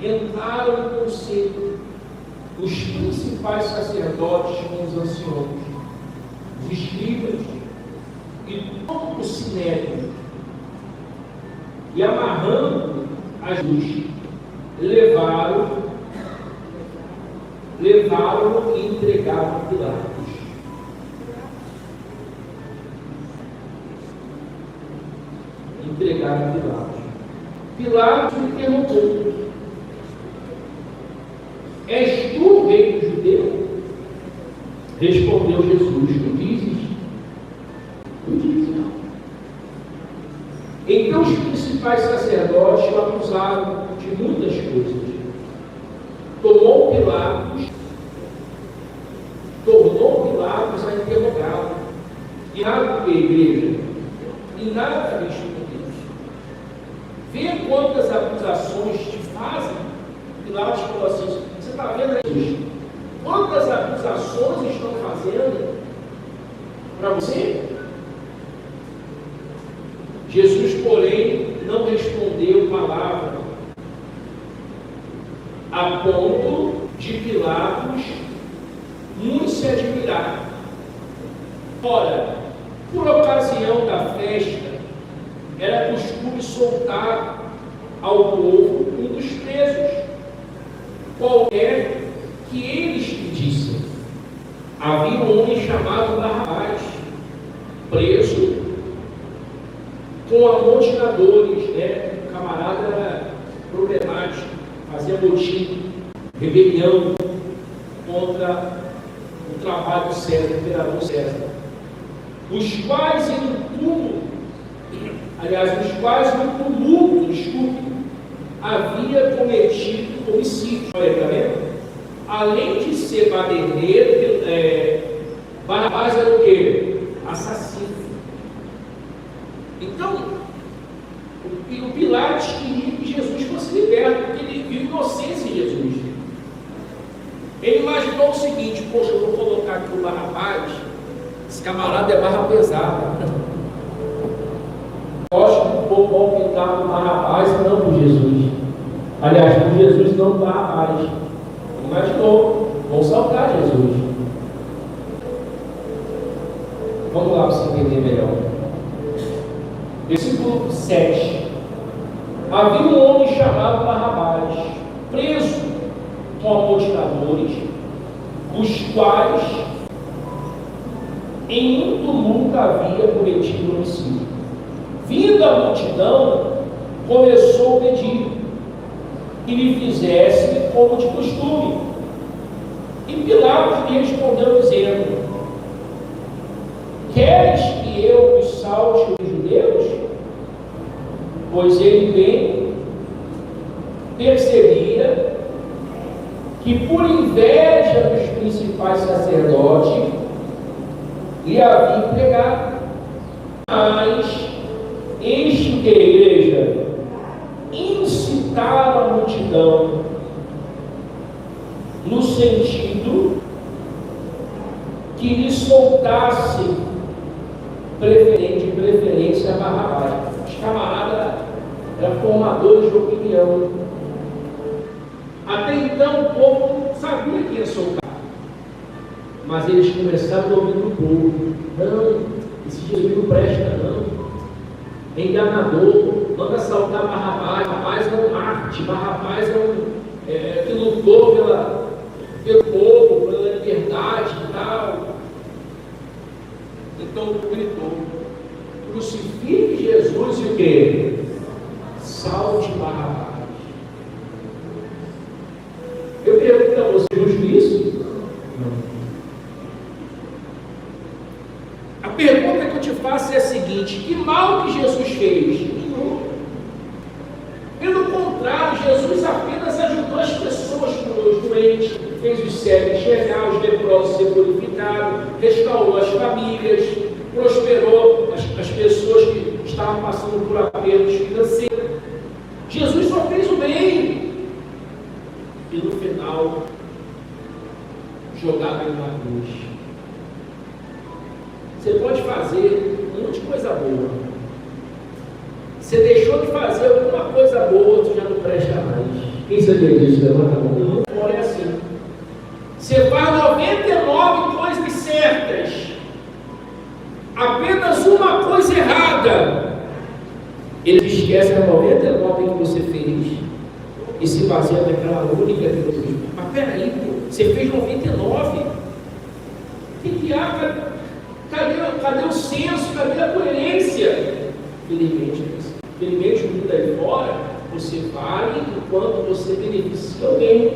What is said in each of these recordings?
entraram em conselho os principais sacerdotes com os anciãos, os escribas e todo o sinédrio, e amarrando as luzes, levaram-no e entregaram a Pilatos. Entregaram a Pilatos. Pilatos interrogou: és tu o rei dos judeus? Respondeu Jesus: tu dizes. Tu dizes. Então os principais sacerdotes o acusaram de muitas coisas. Tornou Pilatos a interrogá-lo. E nada, igreja, e nada respondeu. Vê quantas acusações te fazem. Pilatos falou assim: você está vendo isso? Quantas acusações estão fazendo para você? Jesus, porém, não respondeu palavra, a ponto de Pilatos muito se admirar. Ora, por ocasião da festa, era costume soltar ao povo um dos presos, qualquer que eles pedissem. Havia um homem chamado Barrabás, preso com amotinadores, O camarada era problemático, fazia motim, rebelião contra o trabalho do César, do imperador César, os quais no tumulto, havia cometido homicídio. Olha, tá vendo? Além de ser baderneiro, Barrabás era o quê? Assassino. Então, o Pilatos queria que Jesus fosse liberto, porque ele viu inocência em Jesus. Ele imaginou o seguinte: poxa, eu vou colocar aqui o Barrabás, esse camarada é barra pesada. Gosto de pôr bom pintar com Barrabás, não com Jesus. Aliás, com Jesus, não com Barrabás. Imaginou, vão saltar Jesus. Vamos lá para você entender melhor. Versículo 7. Havia um homem chamado Barrabás, preso com amotinadores, os quais em um tumulto havia cometido homicídio. Vindo a multidão, começou a pedir que lhe fizesse como de costume. E Pilatos lhe respondeu dizendo: queres que eu os salte os judeus? Pois ele bem percebia que, por inveja dos principais sacerdotes, lhe havia pregado. Mas este que a igreja incitar a multidão no sentido que lhe soltasse de preferência a Barrabás. Os camaradas eram formadores de opinião. Até então o povo não sabia que ia soltar, mas eles começaram a ouvir do povo: não, esse Jesus não presta, não, é enganador, manda saltar Barrabás. Barrabás é um Marte, Barrabás que lutou pelo povo, pela liberdade e tal. Então o povo gritou: crucifique Jesus e o quê? Salte Barrabás. Eu pergunto a você: justo isso? Não. A pergunta que eu te faço é a seguinte: que mal que Jesus fez? Nenhum. Pelo contrário, Jesus apenas ajudou as pessoas, os doentes, fez os cegos enxergar, os leprosos ser purificados, restaurou as famílias, prosperou as pessoas que estavam passando por apertos financeiros. Jesus só fez o bem. E no final, jogado ele na cruz. Você pode fazer um monte de coisa boa. Você deixou de fazer alguma coisa boa, tu já não presta mais. Quem sabia disso? Levanta a mão. Não é assim. Você faz 99 coisas certas, apenas uma coisa errada, ele esquece as 99 que você fez e se baseia naquela única que você fez. Mas peraí, pô, você fez 99? Que há? Cadê o senso? Cadê a coerência? Felizmente, o mundo aí fora, você vale enquanto você beneficia alguém.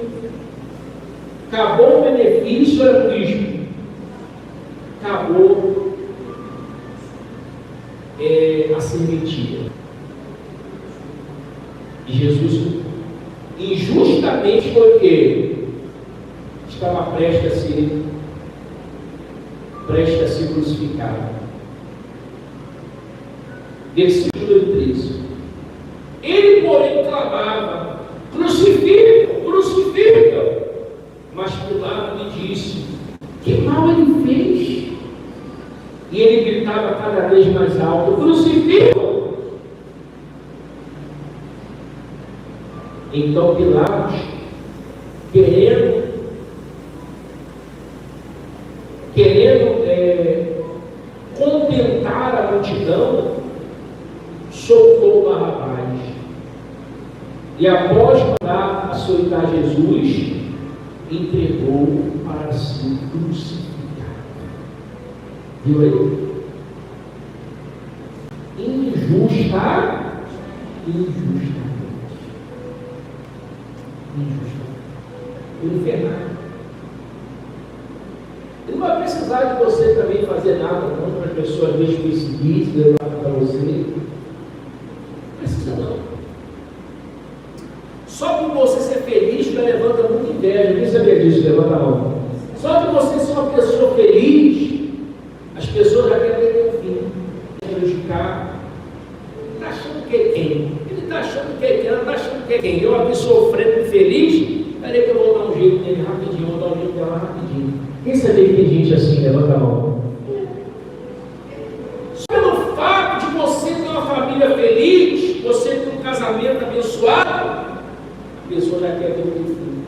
Acabou o benefício, era o risco. Acabou a serventia. E Jesus, injustamente, foi o quê? Estava prestes a ser crucificado. Versículo 13. Ele, porém, clamava: crucifica, crucifica. Mas Pilato lhe disse: que mal ele fez? E ele gritava cada vez mais alto: crucifica. Então Pilatos, querendo contentar a multidão, soltou Barrabás. E após mandar açoitar Jesus, entregou para ser crucificado. Viu aí? Injustamente. Infernal. Ele não vai precisar de você também fazer nada contra as pessoas mesmo perseguidas, levar para você. Não precisa não. Só por você ser feliz já levanta muita inveja. Quem sabia disso? Levanta a mão. Só por você ser uma pessoa feliz, as pessoas já querem ter um fim. Prejudicar. Está achando que é quem? Ele está achando que é quem? Ela está achando que é quem? Eu aqui sofrendo infeliz. Peraí que eu vou dar um jeito nele rapidinho, vou dar um jeito dela rapidinho. Quem sabia que tem gente assim? Levanta a mão. Só pelo fato de você ter uma família feliz, você ter um casamento abençoado, a pessoa já quer ver o teu filho,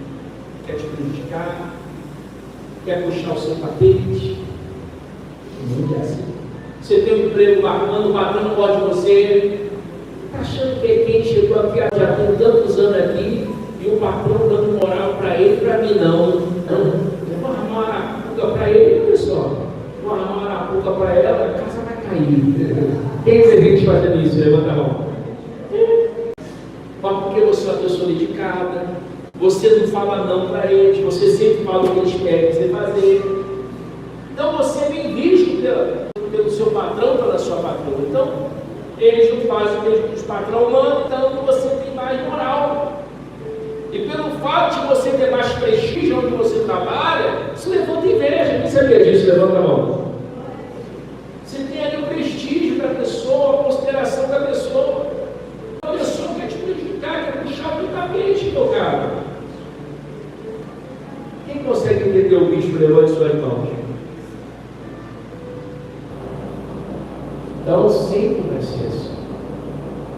quer te prejudicar, quer puxar o seu tapete. Não é assim. Você tem um emprego bacana, o patrão não gosta de você, está achando que quem chegou aqui já tem tantos anos aqui, e o patrão dando moral para ele, para mim não. Eu vou arrumar uma arapuca para ele, pessoal. Vou arrumar uma arapuca para ela, a casa vai cair. Quem é gente fazendo isso? Levanta a mão. Mas porque você é uma pessoa dedicada, você não fala não para eles, você sempre fala o que eles querem você fazer. Então você é bem visto pelo seu patrão, pela sua patroa. Então, eles não fazem o que os patrão mandam, então você tem mais moral. E pelo fato de você ter mais prestígio onde você trabalha, você levanta inveja. Quem sabia disso? Levanta a mão. Você tem ali o prestígio da pessoa, a consideração da pessoa. A pessoa quer te prejudicar, quer puxar o teu tapete, meu caro. Quem consegue entender o bicho? Levante suas mãos. Então sempre vai ser assim.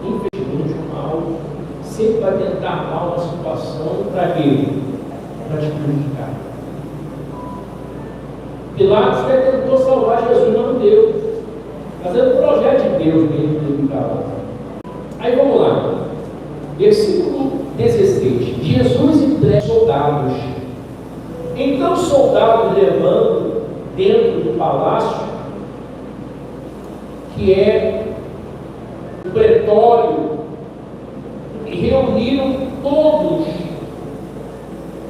Infelizmente o mal sempre vai tentar armar uma situação para quê? Para te prejudicar. Pilatos até tentou salvar Jesus, não deu. Fazendo o projeto de Deus mesmo para lá. Aí vamos lá. Versículo 16. Jesus entrega soldados. Então os soldados levando dentro do palácio, que é o pretório, e reuniram todos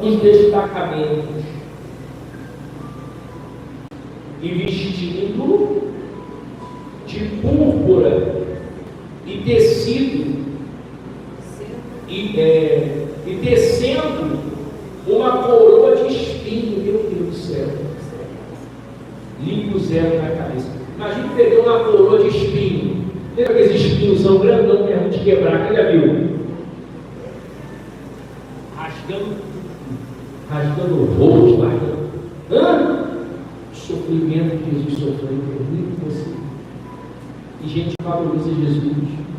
os destacamentos e vestindo de púrpura e tecido e tecendo uma coroa de espinho. Meu Deus do céu, lhe puseram na cabeça. Imagina pegar uma coroa de espinho. Lembra aqueles espinhos são grandão que a gente quebrar? Quem já viu? Rasgando o rosto, rasgando. O sofrimento que Jesus sofreu comigo e você. E gente valoriza Jesus.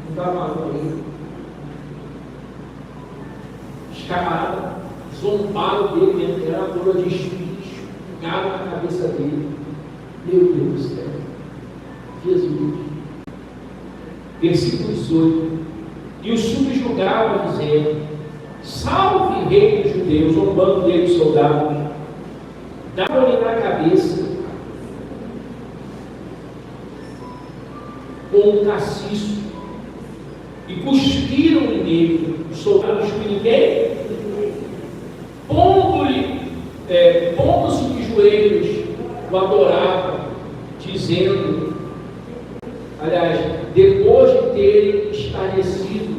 Não dá mal para ele. Os camaradas zombaram dele mesmo, era uma coroa de espinhos, espinharam na cabeça dele. Meu Deus do céu, Jesus. Versículo 18. E os subjugavam, dizendo: salve, rei dos judeus, zombando dele os soldados. Davam-lhe na cabeça com um caciço e cuspiram-lhe nele. Os soldados cuspiram quem? Pondo-se de joelhos, o adoravam, dizendo, aliás, depois de terem estarecido,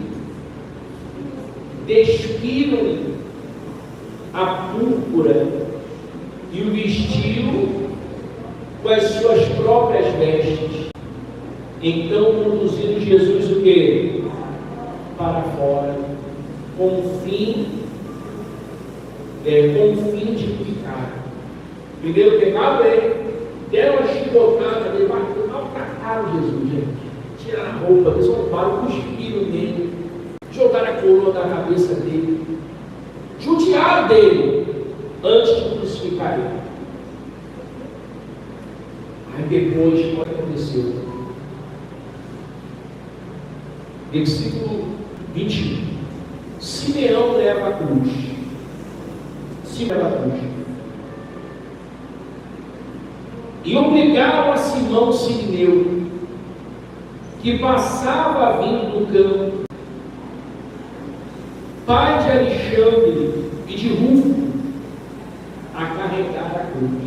despiram-lhe a púrpura e o vestiram com as suas próprias vestes. Então conduziram Jesus o quê? Para fora, com o fim de picar. Primeiro pegaram ele, deram uma chicotada nele, maltrataram Jesus, gente. Tiraram a roupa, desonraram, cuspiram nele, jogaram a coroa da cabeça dele, judiaram dele antes de crucificar ele. Aí depois, o que aconteceu? Versículo 21. Simeão leva a cruz. Simeão leva a cruz. E obrigaram a Simão Sirineu, que passava vindo do campo, pai de Alexandre e de Rufo, a carregar a cruz.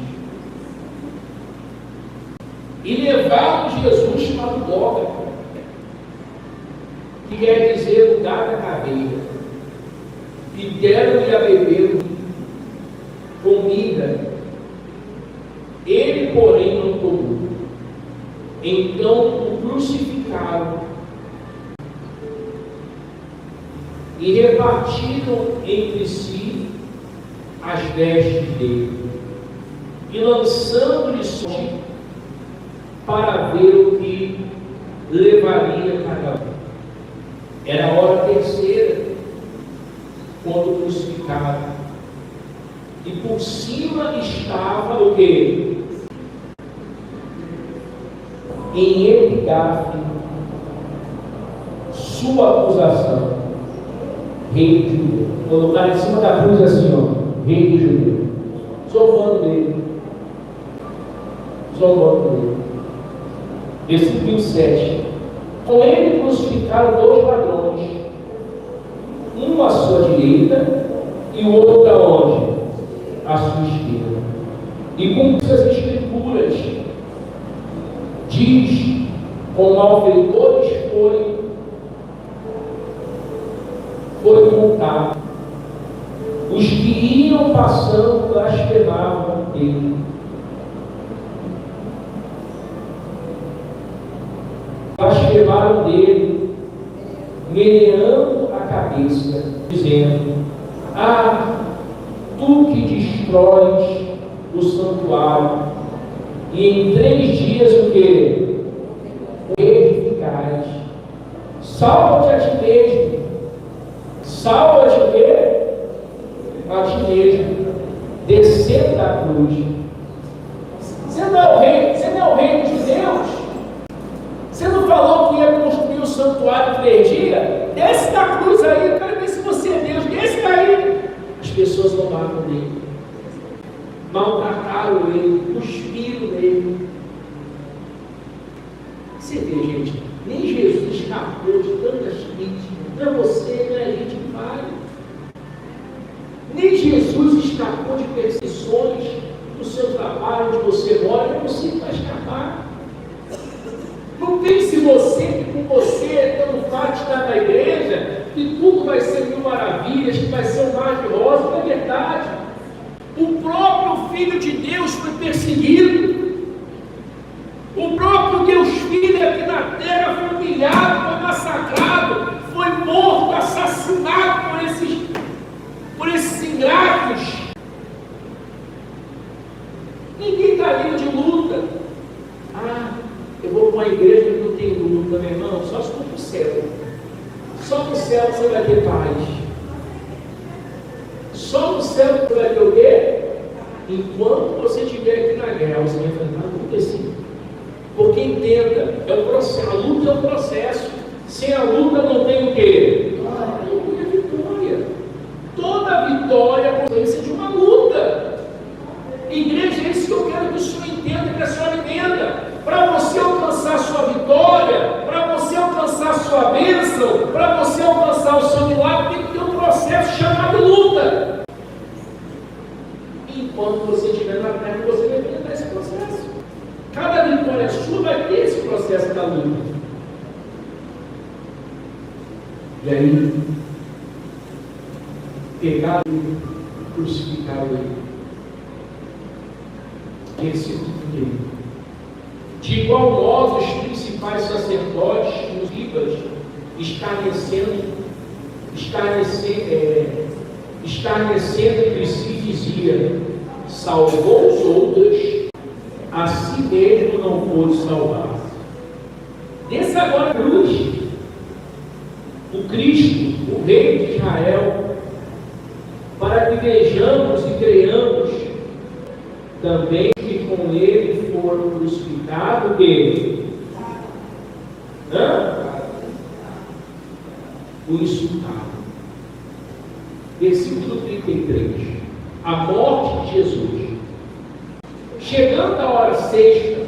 E levaram Jesus para o Gólgota, que quer dizer lugar da caveira, e deram-lhe a beber comida. Ele, porém, não tomou. Então o crucificaram e repartiram entre si as vestes dele, e lançando-lhe sorte para ver o que levaria cada um. Era a hora terceira, quando crucificaram. E por cima estava o quê? Em epigrafe, sua acusação: rei de Judeu. Colocar em cima da cruz assim, ó, rei de Judeu. Zombando dele. Zombando dele. Versículo 7. Com ele crucificaram 2 ladrões, um à sua direita e o outro aonde? À sua esquerda. E com essas escrituras diz: com malfeitores foi montado. Os que iam passando blasfemavam dele. Blasfemaram dele, meneando a cabeça, dizendo: ah, tu que destróis o santuário, e em 3 dias o que? O edificais. Salva-te a ti mesmo. Salva-te o quê? A ti mesmo. Descendo da cruz. Você não é o rei dos judeus? Você não falou que ia construir o santuário em 3 dias? Desce da cruz aí, eu quero ver se você é Deus. Desce daí. As pessoas roubaram dele, maltrataram ele, cuspiram nele. Você vê, gente, nem Jesus escapou de tantas críticas. Não é você, não é a gente que vai. Nem Jesus escapou de perseguições no seu trabalho, onde você mora. Não é você que vai escapar. Não pense você que com você, tão fácil estar na igreja, que tudo vai ser mil maravilhas, que vai ser um mar de rosa. Não é verdade. O próprio Filho de Deus foi perseguido. O próprio Deus Filho aqui na terra foi humilhado, foi massacrado, foi morto, assassinado por esses ingratos. Ninguém está livre de luta. Ah, eu vou para uma igreja que não tem luta, meu irmão, só se for para o céu. Só no céu você vai ter paz. Só no céu você vai ter o quê? Enquanto você estiver aqui na guerra, você vai enfrentar tudo assim. Porque entenda, é o processo, a luta é um processo. Sem a luta não tem o quê? Não tem vitória. Toda vitória é consequência de uma luta. Igreja, é isso que eu quero que o senhor entenda, que a senhora entenda. Para você alcançar a sua vitória, para você alcançar a sua bênção, para você alcançar o seu milagre, tem que ter um processo chamado luta. Enquanto você estiver na terra, você vai enfrentar esse processo. Cada vitória sua vai ter esse processo da luta. E aí, pegaram ele, crucificaram ele. Versículo 1. De igual modo, os principais sacerdotes e os ribas, escarnecendo entre si, dizia: salvou os outros, a si mesmo não pôde salvar. Desça agora a cruz, o Cristo, o Rei de Israel, para que vejamos e creiamos também que com ele foram crucificados ele. O insultado. Versículo 33. A morte de Jesus. Chegando a hora sexta,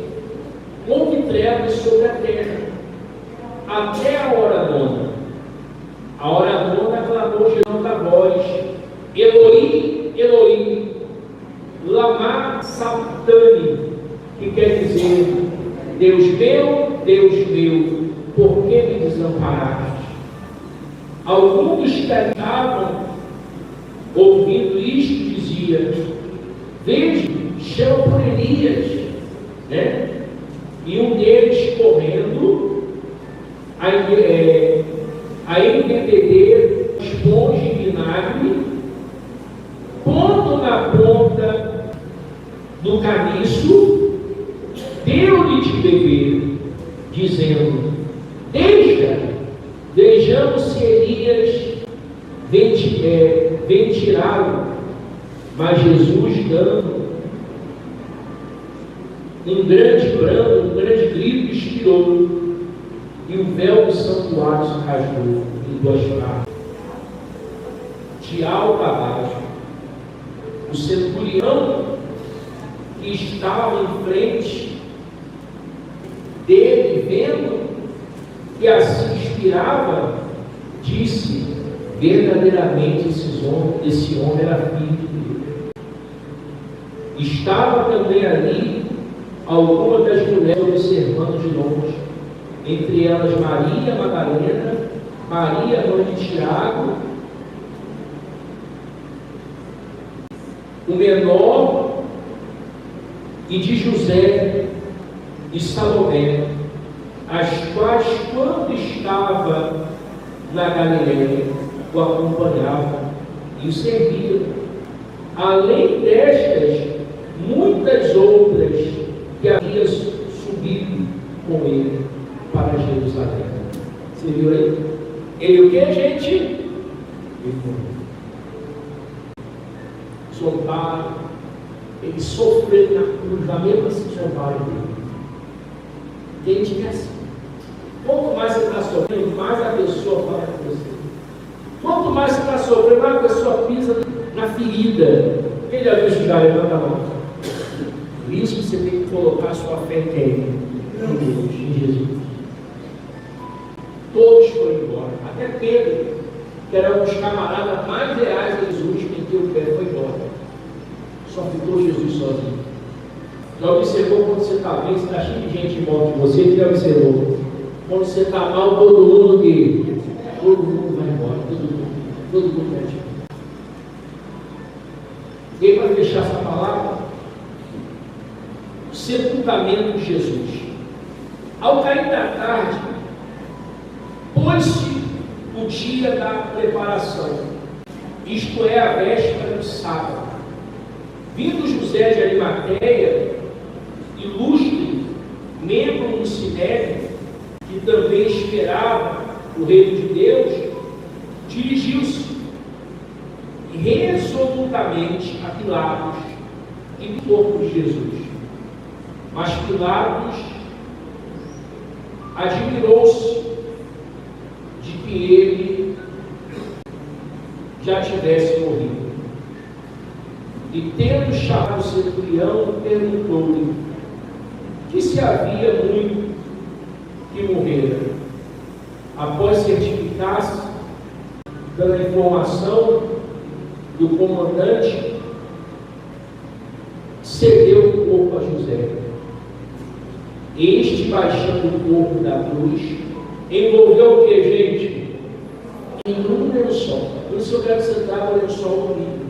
houve trevas sobre a terra, até a hora nona. A hora nona clamou Jesus a voz: Eloi, Eloi, lama sabachthani, que quer dizer: Deus meu, por que me desamparaste? Alguns que estavam ouvindo isto diziam: veja, chama por Elias, né? E um deles, correndo a embebedeira esponja em vinagre, pondo na ponta do caniço, deu-lhe de beber, dizendo: vejamos se Elias vem tirá-lo. Mas Jesus, dando um grande brando, um grande grito, expirou, e o véu do santuário se rasgou em duas partes, de alto a baixo. O centurião que estava em frente dele, vendo que assim expirava, disse: verdadeiramente esse homem era filho de Deus. Estava também ali algumas das mulheres observando de longe, entre elas Maria Madalena, Maria, mãe de Tiago, o menor, e de José e Salomé, as quais, quando estava na Galileia, o acompanhavam e o serviam. Além destas, muitas outras que haviam subido com ele para Jerusalém. Você viu aí? Ele o que, gente? Ele foi zombado, ele sofreu na cruz, da mesma zombaram dele. Tem gente que é assim. Quanto mais você está sofrendo, mais a pessoa fala com você. Quanto mais você está sofrendo, mais a pessoa pisa na ferida. Quem já viu isso? Já levanta a mão. Por isso que você tem que colocar a sua fé em Deus, em Jesus. Todos foram embora. Até Pedro, que era um dos camaradas mais leais a Jesus, meteu o pé, foi embora. Só ficou Jesus sozinho. Já observou quando você está bem, você está cheio de gente em volta de você, que já observou? Quando você está mal, todo mundo que todo mundo vai embora, todo mundo vai embora. E aí, para fechar essa palavra, o sepultamento de Jesus. Ao cair da tarde, pôs-se o dia da preparação, isto é, a véspera do sábado. Vindo José de Arimateia, ilustre membro do Sinédrio, que também esperava o reino de Deus, dirigiu-se resolutamente a Pilatos e o corpo de Jesus. Mas Pilatos admirou-se de que ele já tivesse morrido. E tendo chamado o centurião, perguntou-lhe que se havia muito que morrera. Após certificar-se pela informação do comandante, cedeu o corpo a José. Este, baixando o corpo da cruz, envolveu o que, gente? Em um lençol. Por isso eu quero que você traga o lençol comigo.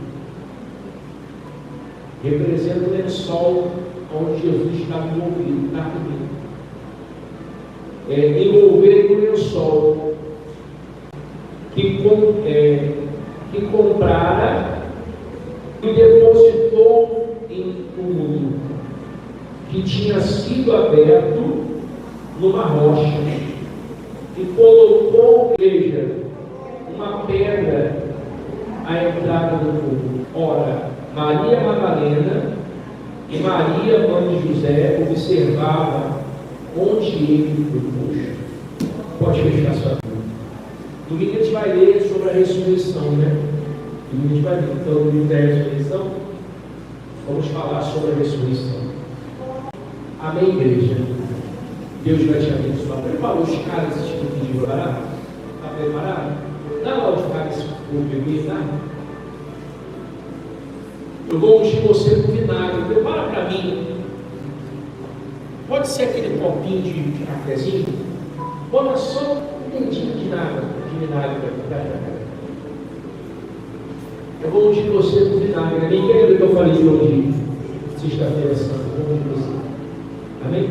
Representa o lençol onde Jesus estava envolvido, na comida. Envolver o lençol que comprara e depositou em um que tinha sido aberto numa rocha e colocou, veja, uma pedra à entrada do fogo. Ora, Maria Madalena e Maria, mãe de José, observava onde ele foi posto. Pode fechar sua boca. Domingo a gente vai ler sobre a ressurreição, né? Domingo a gente vai ler. Então, no livro da ressurreição, vamos falar sobre a ressurreição. Amém, igreja? Deus vai te abençoar. Preparou os caras esse tipo de orar? Está preparado? Dá lá os caras por beber, tá? Eu vou ungir você com vinagre. Prepara para mim. Pode ser aquele copinho de cafezinho. Bota só um dedinho de vinagre para cá. Eu vou ungir você com vinagre. Ninguém lembra que eu falei de hoje, sexta-feira santa. Eu vou ungir você. Amém?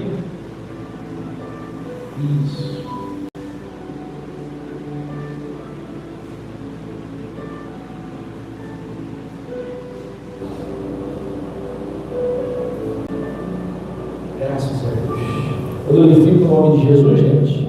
Isso. Graças a Deus. Eu glorifico o nome de Jesus, gente.